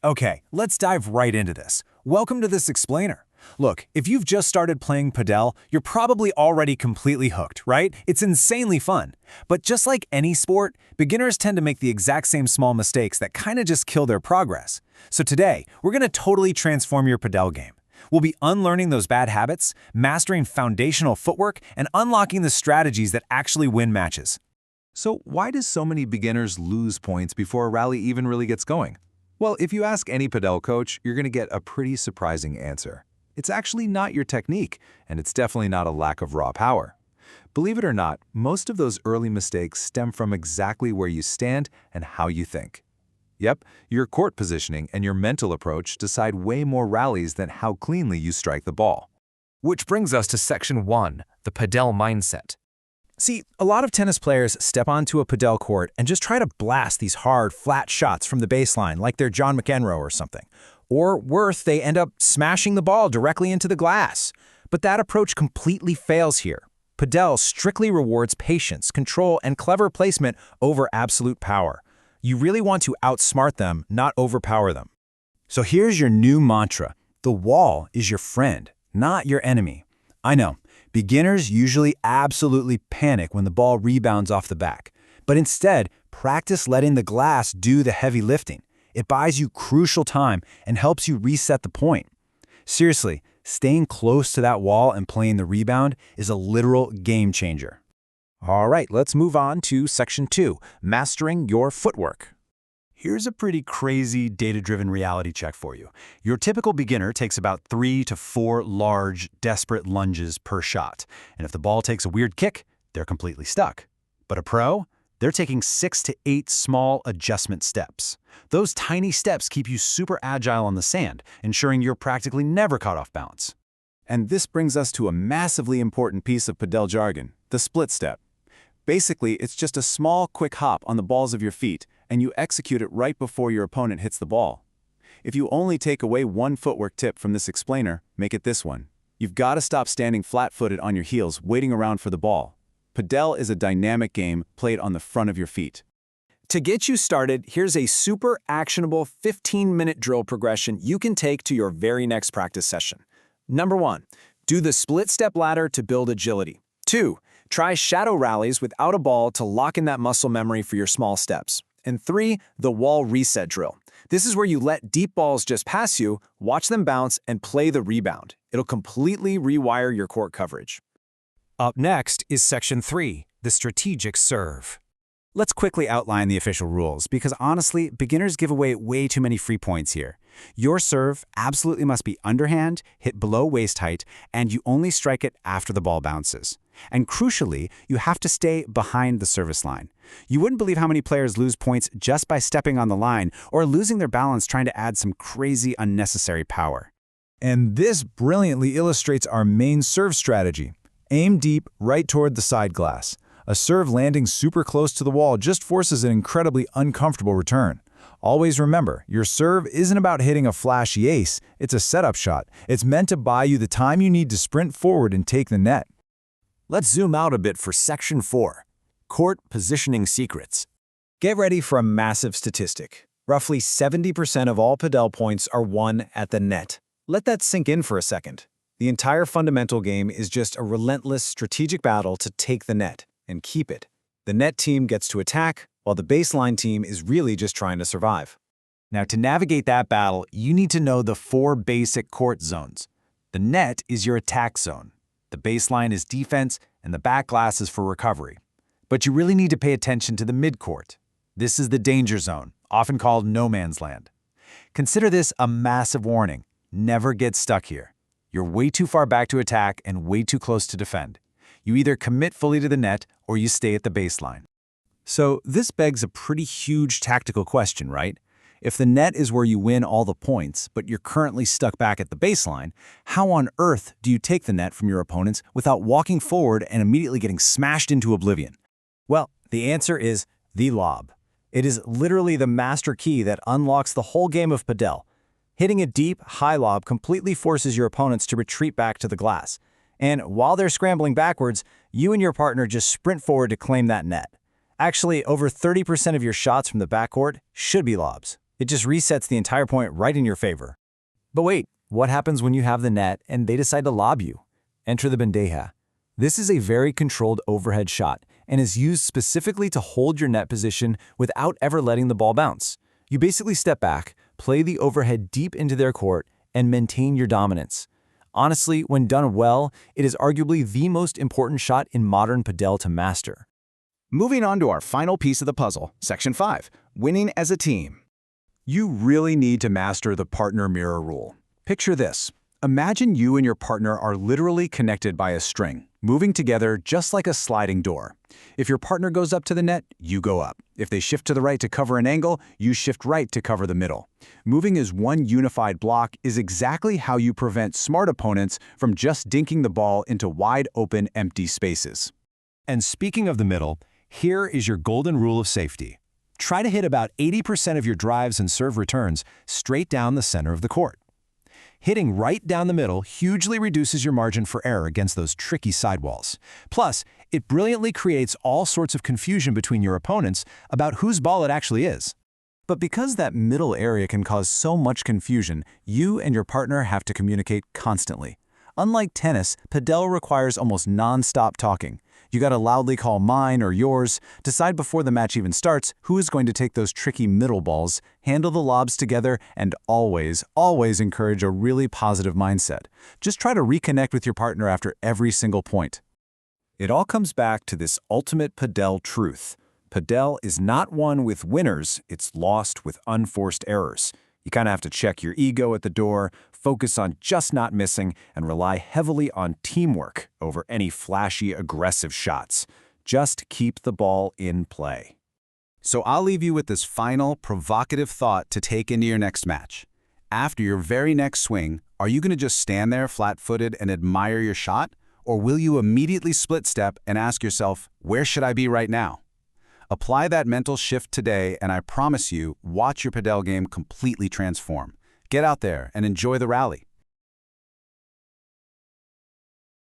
Okay, let's dive right into this. Welcome to this explainer. Look, if you've just started playing Padel, you're probably already completely hooked, right? It's insanely fun. But just like any sport, beginners tend to make the exact same small mistakes that kind of just kill their progress. So today, we're going to totally transform your Padel game. We'll be unlearning those bad habits, mastering foundational footwork, and unlocking the strategies that actually win matches. So why do so many beginners lose points before a rally even really gets going? Well, if you ask any Padel coach, you're going to get a pretty surprising answer. It's actually not your technique, and it's definitely not a lack of raw power. Believe it or not, most of those early mistakes stem from exactly where you stand and how you think. Yep, your court positioning and your mental approach decide way more rallies than how cleanly you strike the ball. Which brings us to Section 1, the Padel mindset. See, a lot of tennis players step onto a Padel court and just try to blast these hard, flat shots from the baseline like they're John McEnroe or something. Or worse, they end up smashing the ball directly into the glass. But that approach completely fails here. Padel strictly rewards patience, control, and clever placement over absolute power. You really want to outsmart them, not overpower them. So here's your new mantra. The wall is your friend, not your enemy. I know, beginners usually absolutely panic when the ball rebounds off the back. But instead, practice letting the glass do the heavy lifting. It buys you crucial time and helps you reset the point. Seriously, staying close to that wall and playing the rebound is a literal game changer. All right, let's move on to Section 2, Mastering Your Footwork. Here's a pretty crazy data-driven reality check for you. Your typical beginner takes about 3 to 4 large, desperate lunges per shot. And if the ball takes a weird kick, they're completely stuck. But a pro? They're taking 6 to 8 small adjustment steps. Those tiny steps keep you super agile on the sand, ensuring you're practically never caught off balance. And this brings us to a massively important piece of Padel jargon, the split step. Basically, it's just a small, quick hop on the balls of your feet, and you execute it right before your opponent hits the ball. If you only take away one footwork tip from this explainer, make it this one. You've got to stop standing flat-footed on your heels, waiting around for the ball. Padel is a dynamic game played on the front of your feet. To get you started, here's a super actionable 15-minute drill progression you can take to your very next practice session. Number 1, do the split step ladder to build agility. 2, try shadow rallies without a ball to lock in that muscle memory for your small steps. And 3, the wall reset drill. This is where you let deep balls just pass you, watch them bounce, and play the rebound. It'll completely rewire your court coverage. Up next is Section 3, the strategic serve. Let's quickly outline the official rules, because honestly, beginners give away way too many free points here. Your serve absolutely must be underhand, hit below waist height, and you only strike it after the ball bounces. And crucially, you have to stay behind the service line. You wouldn't believe how many players lose points just by stepping on the line or losing their balance trying to add some crazy unnecessary power. And this brilliantly illustrates our main serve strategy. Aim deep right toward the side glass. A serve landing super close to the wall just forces an incredibly uncomfortable return. Always remember, your serve isn't about hitting a flashy ace, it's a setup shot. It's meant to buy you the time you need to sprint forward and take the net. Let's zoom out a bit for Section 4, Court Positioning Secrets. Get ready for a massive statistic. Roughly 70% of all Padel points are won at the net. Let that sink in for a second. The entire fundamental game is just a relentless strategic battle to take the net and keep it. The net team gets to attack, while the baseline team is really just trying to survive. Now, to navigate that battle, you need to know the 4 basic court zones. The net is your attack zone. The baseline is defense, and the back glass is for recovery. But you really need to pay attention to the midcourt. This is the danger zone, often called no man's land. Consider this a massive warning. Never get stuck here. You're way too far back to attack and way too close to defend. You either commit fully to the net or you stay at the baseline. So this begs a pretty huge tactical question, right? If the net is where you win all the points, but you're currently stuck back at the baseline, how on earth do you take the net from your opponents without walking forward and immediately getting smashed into oblivion? Well, the answer is the lob. It is literally the master key that unlocks the whole game of Padel. Hitting a deep, high lob completely forces your opponents to retreat back to the glass. And while they're scrambling backwards, you and your partner just sprint forward to claim that net. Actually, over 30% of your shots from the backcourt should be lobs. It just resets the entire point right in your favor. But wait, what happens when you have the net and they decide to lob you? Enter the bandeja. This is a very controlled overhead shot and is used specifically to hold your net position without ever letting the ball bounce. You basically step back, play the overhead deep into their court, and maintain your dominance. Honestly, when done well, it is arguably the most important shot in modern Padel to master. Moving on to our final piece of the puzzle, Section 5, winning as a team. You really need to master the partner mirror rule. Picture this. Imagine you and your partner are literally connected by a string, moving together just like a sliding door. If your partner goes up to the net, you go up. If they shift to the right to cover an angle, you shift right to cover the middle. Moving as one unified block is exactly how you prevent smart opponents from just dinking the ball into wide open, empty spaces. And speaking of the middle, here is your golden rule of safety. Try to hit about 80% of your drives and serve returns straight down the center of the court. Hitting right down the middle hugely reduces your margin for error against those tricky sidewalls. Plus, it brilliantly creates all sorts of confusion between your opponents about whose ball it actually is. But because that middle area can cause so much confusion, you and your partner have to communicate constantly. Unlike tennis, Padel requires almost non-stop talking. You gotta loudly call mine or yours, decide before the match even starts who is going to take those tricky middle balls, handle the lobs together, and always encourage a really positive mindset. Just try to reconnect with your partner after every single point. It all comes back to this ultimate Padel truth. Padel is not won with winners, it's lost with unforced errors. You kind of have to check your ego at the door, focus on just not missing, and rely heavily on teamwork over any flashy, aggressive shots. Just keep the ball in play. So I'll leave you with this final, provocative thought to take into your next match. After your very next swing, are you going to just stand there flat-footed and admire your shot? Or will you immediately split step and ask yourself, where should I be right now? Apply that mental shift today, and I promise you, watch your Padel game completely transform. Get out there and enjoy the rally.